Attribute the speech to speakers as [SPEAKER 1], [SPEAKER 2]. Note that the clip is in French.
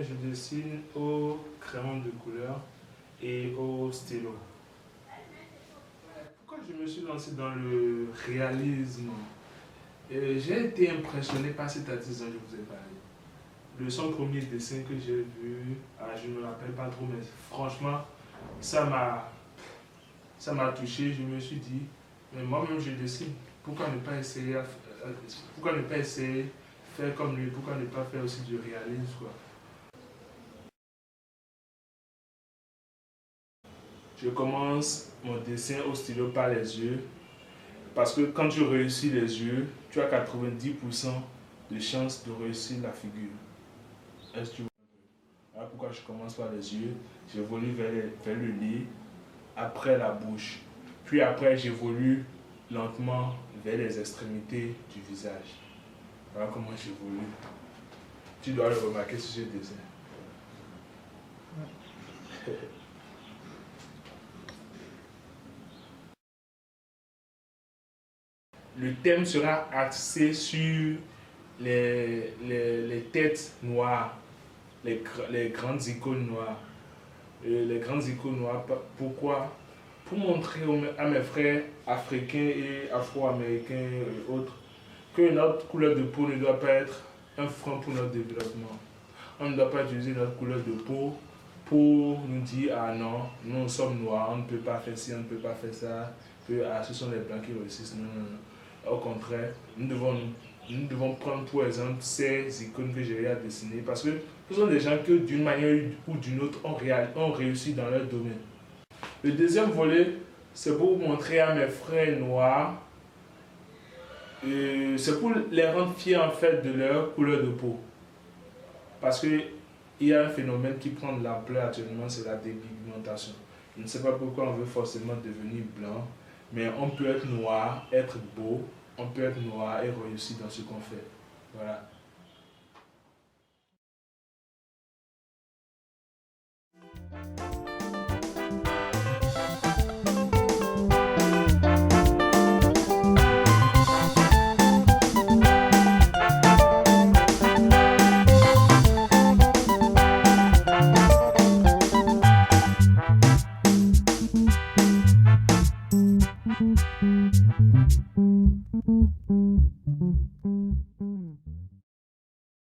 [SPEAKER 1] je dessine au crayon de couleur et au stylo. Pourquoi je me suis lancé dans le réalisme? J'ai été impressionné par cet artiste dont je vous ai parlé. Son premier dessin que j'ai vu, je ne me rappelle pas trop, mais franchement, ça m'a touché. Je me suis dit, mais moi-même je dessine. Pourquoi ne pas essayer, pourquoi ne pas essayer faire comme lui? Pourquoi ne pas faire aussi du réalisme, quoi? Je commence mon dessin au stylo par les yeux. Parce que quand tu réussis les yeux, tu as 90% de chances de réussir la figure. Est-ce que tu vois? Voilà pourquoi je commence par les yeux, j'évolue vers le nez, après la bouche. Puis après, j'évolue lentement vers les extrémités du visage. Voilà comment j'évolue. Tu dois le remarquer sur ce dessin. Le thème sera axé sur les têtes noires, les grandes icônes noires. Les grandes icônes noires, pourquoi? Pour montrer à mes frères africains et afro-américains et autres que notre couleur de peau ne doit pas être un frein pour notre développement. On ne doit pas utiliser notre couleur de peau pour nous dire ah non, nous sommes noirs, on ne peut pas faire ci, on ne peut pas faire ça, que ah, ce sont les blancs qui réussissent. Non, non, non. Au contraire, nous devons prendre pour exemple ces icônes que j'ai à dessiner parce que ce sont des gens que d'une manière ou d'une autre ont réussi dans leur domaine. Le deuxième volet, c'est pour montrer à mes frères noirs, c'est pour les rendre fiers en fait de leur couleur de peau. Parce qu'il y a un phénomène qui prend de l'ampleur actuellement, c'est la dépigmentation. Je ne sais pas pourquoi on veut forcément devenir blanc, mais on peut être noir, être beau, on peut être noir et réussir dans ce qu'on fait. Voilà.